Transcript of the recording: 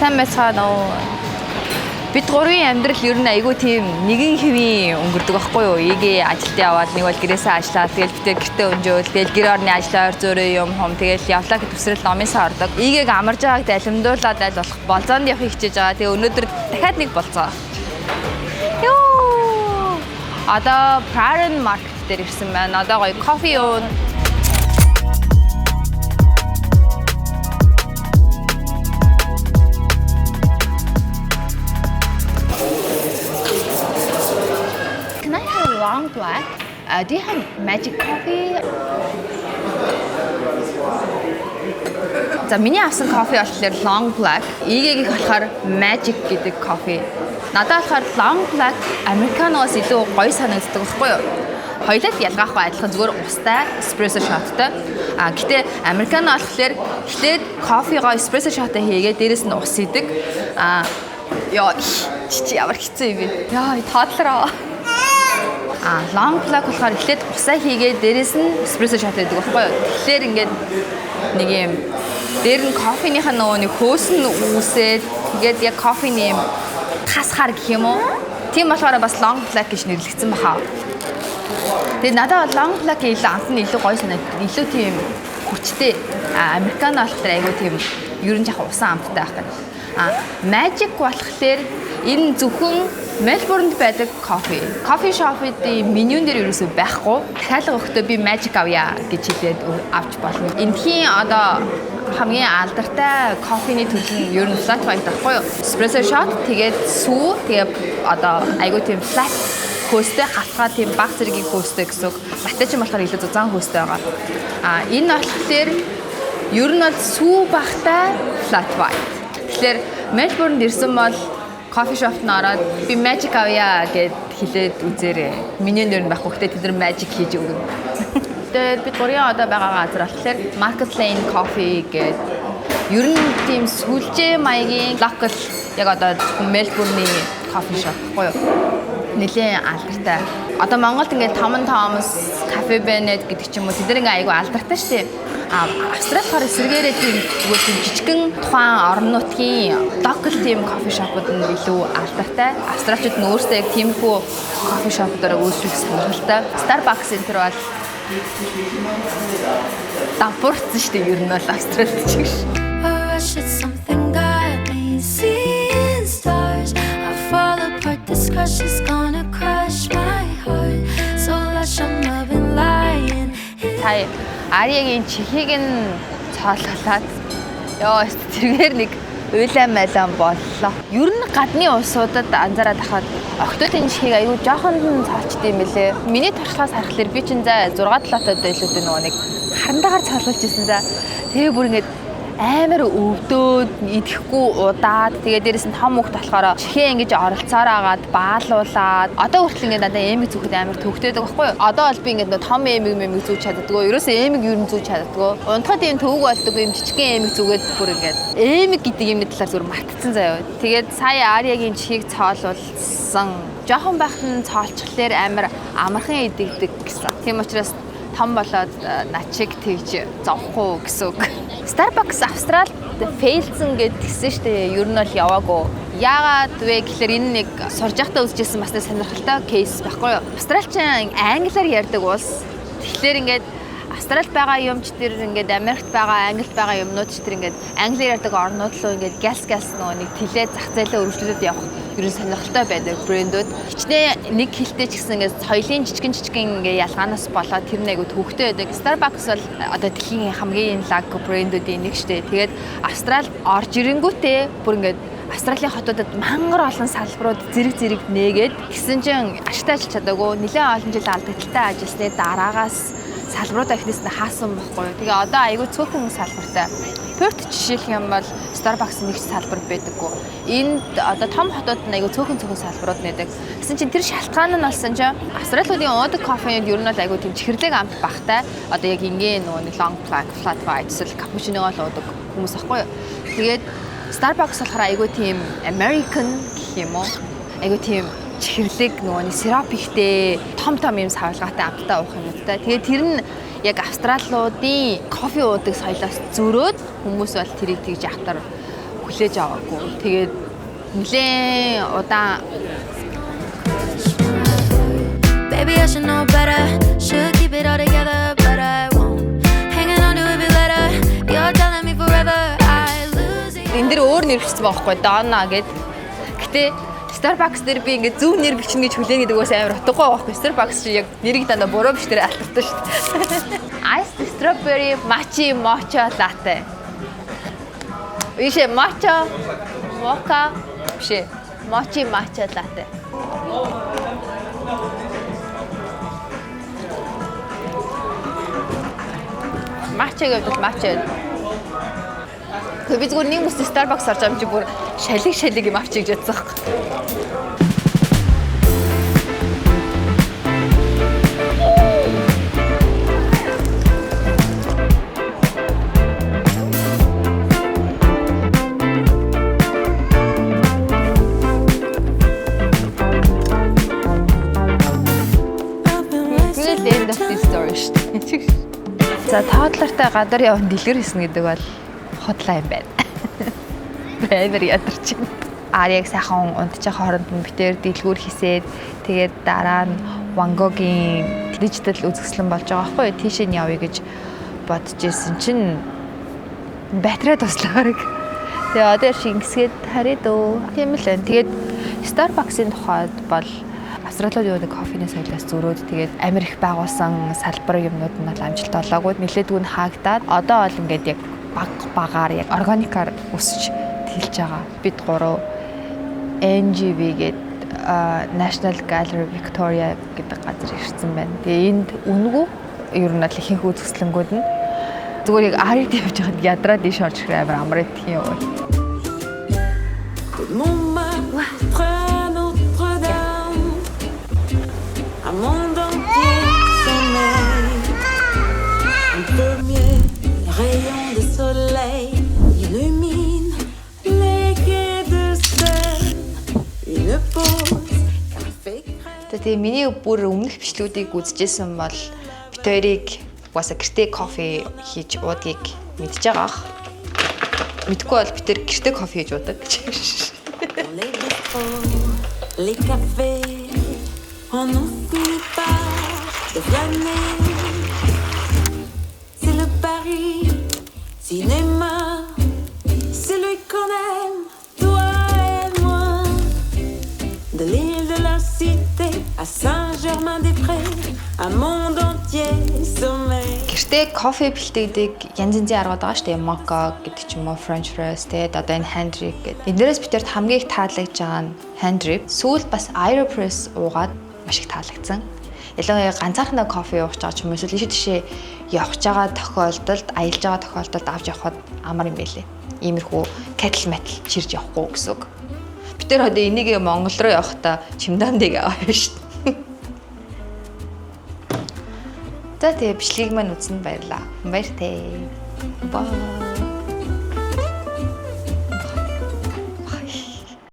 сайн байцгаана уу. Бид гурвын амьдрал ер нь айгүй тийм нэгэн хэвийн өнгөрдөг байхгүй юу? Игээ ажилд яваад нэг бол гэрээсээ ажиллаад тэгэл битээ гэртээ өнжөөл тэгэл гэр орны ажлаа ойр зөөрөө юм хом тэгэл явлаа гэд төсрөл номынсаа ордог. Игээг амарж байгааг далимдуулаад аль болох болзоонд явахыг хичээж байгаа. Тэгээ өнөөдөр дахиад нэг болцоо. Йоо. Одоо Praren Market дээр ирсэн байна. Одоо гоё кофе уун. Long black. Do you have magic coffee? За миний авсан кофе болохоор long black. Ийгээг болохоор magic гэдэг кофе. Надад болохоор long black американоос илүү гоё санагддаг байхгүй юу? Хоёулаа ялгаахгүй адилхан зүгээр устай espresso shotтай. Гэтэ американо болохоор эхлээд кофегоо espresso shotтай хийгээд дээрэс нь ус идэг. Яа чи ямар хэцүү юм бэ? Яа тоотлороо. Long black болохоор эхлээд усаа хийгээд дээрэс нь espresso shot гэдэг байхгүй юу. Тэгэхээр ингээд нэг юм дээр нь кофеныхаа нөгөө нэг хөөс нь үүсээд тэгээд яг кофений юм хасхаар гэх юм уу. Тийм болохоор бас long black гэж нэрлэгдсэн баха. Тэгээд надад long black илүү амт нь илүү гоё санагдав. Илүү тийм хүчтэй. Американо болохоор айгүй тийм ер нь яг усан амттай байх гэдэг. Magic болохоор энэ зөвхөн Мельбурнд байдаг кофе шопуудын менюн дээр ерөөсөй байхгүй. Дахиалга өгөхдөө би magic авъя гэж хэлээд авч болно. Эндхийн одоо хамгийн алдартай кофений төлөв нь ер нь flat white байхгүй юу? Espresso shot тэгээд сүү тэгээд одоо айгуу тийм flat хөөстэй халтгаа тийм баг зэргийн хөөстэй гэсэн үг. Латте ч юм болохоор илүү зузаан хөөстэй байгаа. Энэ болохоор ер нь бол сүү багтай flat white. Тэгэхээр Мельбурнд ирсэн бол кофе шопт нь ороод би magic авъя гэд хэлээд үзээрэй. Менюн дээр нь байхгүй гэхдээ тэд нар magic хийж өгнө. Тэгээд бид гурийн одоо байгаа газар болохоор Market Lane Coffee гэд ер нь тийм сүлжээ маягийн local яг одоо Мельбурний кофе шоп гоё. Нэлийн алдартай. Одоо Монголд ингээд Tom Thomas, Cafe Bennett гэдэг ч юм уу тэд нар ингээ айгүй алдартай шүү дээ. Австрали болохоор эсэргээрээ тийм зүгээр тийм жижигхэн тухайн орон нутгийн local team кофе шопууд нь илүү алдартай. Австраличууд нь өөрсдөө яг тиймхүү кофе шопуудаараа үйлчлэх сонирхолтой. Starbucks энэ төр бол дампуурсан шүү дээ ер нь бол Австралид ч гэж. Сая Ариагийн чихийг нь цоолголаад ёо тэргээр нэг уйлаа майлан боллоо. Ер нь гадны улсуудад анзаараад хахад октоодын чихийг аягүй жоохон цоолчд юм бэлээ. Миний туршлагаас харахаар би чинь за 6 7 тоо дэйлүүдээ нөгөө нэг харандагаар цоолуулж ирсэн за. Тэгээ бүр ингэж амар өвдөөд идэхгүй удаад тэгээ дээрэс нь том хөлт болохоор чихээ ингэж оролцоор агаад баалуулаад одоо хүртэл ингэ надаа эмэг зүхэд амар төгтөөдөг байхгүй юу? Одоо бол би ингэ том эмэг зүүж чаддаггүй. Ерөөсөө эмэг юу н зүүж чаддаггүй. Унтахад юм төвөг болдог юм жижигхэн эмэг зүгээд бүр ингэ эмэг гэдэг юмны талаар зүр мартцсан заяа. Тэгээд сая Ариагийн чихийг цоолуулсан. Жохон байхад нь цоолчихлаар амар амархан идэгдэг гэсэн. Тийм учраас том болоод начиг тэгж зовхгүй гэсэн үг. Starbucks Австралид фейлцэн гэдгсэн шүү дээ. Ер нь бол яваагүй. Яагаад вэ гэхээр энэ нэг сурж байхдаа үзчихсэн бас нэг сонирхолтой кейс байхгүй юу? Австралчин англиар ярьдаг улс. Тэгэхээр ингээд Австралид байгаа юмч тэр ингээд Америкт байгаа, Англид байгаа юмнууд ч тэр ингээд англиар ярьдаг орнууд руу ингээд галс нөгөө нэг тэлээ зах зээлээ өргөжлүүлээд явах ер нь сонирхолтой байдаг брэндүүд. Хичнээн нэг хэлтэй ч гэсэн ингээд соёлын жижигэн ингээд ялгаанаас болоод тэр нэг айгу төвхтэй байдаг. Starbucks бол одоо дэлхийн хамгийн лаг брэндүүдийн нэг штэ. Тэгээд Австралид орж ирэнгүүтээ бүр ингээд Австралийн хотуудад мангар олон салбарууд зэрэг нээгээд гисэн чинь ашигтай ажиллаж чадаагүй. Нэлээд олон жил алдагдaltaй ажилласны дараагаас салбаруудаа ихнээс нь хаасан байхгүй. Тэгээ одоо айгүй цөөхөн салбартай. Перт жишээлх юм бол Starbucks нэг салбар байдаггүй. Энд одоо том хотууд нь айгүй цөөхөн салбарууд нэдэг. Гэсэн чинь тэр шалтгаан нь болсон чинь Австралиудын уудаг кофенууд ер нь бол айгүй тийм чихэрлэг амт багтай. Одоо яг ингийн нөгөө нэг long black, flat white, эсвэл cappuccino л уудаг хүмүүс ахгүй юу. Тэгээд Starbucks болохоор айгүй тийм American гэх юм уу. Айгүй тийм чихэрлэг нөгөө нэг сироп ихтэй том юм савлгаатай амттай уух юм уу та. Тэгээд тэр нь яг австралиудын кофе уудаг соёлоос зөрөөд хүмүүс бол тэрийг тэгж автар хүлээж аваагүй. Тэгээд нэлээд удаан Baby, I should know better. Should keep it all together, but I won't. Hanging on to it be better. You're telling me forever. I lose it. энэ дэр өөр нэр бичсэн байхгүй Donna гэд. Гэтэ Starbucks дээр би ингээд зөв нэр бичнэ гэж хүлээн гэдэг бас амар утгагүй байхгүй. Starbucks чи яг нэрийг дандаа буруу бичдээр алдчихсан шүү дээ. Iced strawberry matcha latte. Ишээ matcha mocha биш matcha latte. Матча гэдэг матча. Тэг би зүгээр нэг бүс Starbucks орж байгаа юм чи бүр шалиг юм авчиж ядсан хэрэг. End of this story шүү. За тоотлортой гадар явсан дэлгэр хийсэн гэдэг бол хотлоо юм байна. Баймар ядарч байна. Ариаг сайхан унтчих хооронд нь битээр дэлгүүр хийсээд тэгээд дараа нь Van Gogh-ийн дижитал үзэсгэлэн болж байгаа байхгүй юу? Тийшээ нь явъя гэж бодож ирсэн чинь батарей туслаа хэрэг. Тэгээ одоо шингэсгээд харъя дөө. Тийм л байна. Тэгээд Starbucks-ийн тухайд бол Австралид юу нэг кофений соёлоос зөрөөд тэгээд Америк байгуулсан салбар юмнууд нь бол амжилт олоогүй нэлээдгүй нь хаагдаад одоо бол ингээд яг багаар яг органикаар өсөж тэлж байгаа. Бид гурав NGV гээд National Gallery Victoria гэдэг газар ирсэн байна. Тэгээ энд үнэгүй ер нь бол ихэнх үзэсгэлэнгүүд нь зүгээр яг арид явж байхад ядраад иш орж ирэх амар амар идэх юм. Monde entier sommeille. Un premier rayon de soleil illumine les quais de Seine. Une pause, café crème. Тэгээ миний бүр өмнөх бичлүүдийг үзчихсэн бол бид хоёрыг угаасаа гэртээ кофе хийж уудгийг мэдж байгаа ах. Мэдгүй бол бид тэр гэртээ кофе хийж уудаг. Les bistrots, les cafés. On n'en finit pas de flâner. C'est le Paris cinéma. C'est lui qu'on aime, toi et moi. De l'île de la Cité à Saint-Germain-des-Prés, un monde entier sommeil. Гэртээ кофе бэлтгэдэг янз янзын аргууд байгаа шүү дээ. Mocha гэдэг ч юм уу, French press тэгээд одоо энэ hand drip гэдэг. Эндээрээс бидэрт хамгийн их таалагдж байгаа нь hand drip. Сүүлд бас AeroPress уугаад маш их таалагдсан. Ялангуяа ганцаархнаа кофе ууж байгаа ч юм уу эсвэл ийш тийшээ явж байгаа тохиолдолд, аялж байгаа тохиолдолд авч явхад амар юм байлээ. Иймэрхүү кетл метл чирж явахгүй гэсэн үг. Бид тэр одоо энийг Монгол руу явахдаа чимдандыг аваа шүү дээ. За тэгээ бичлэгийг маань үзсэнд баярлалаа. Баяр таа. Баа.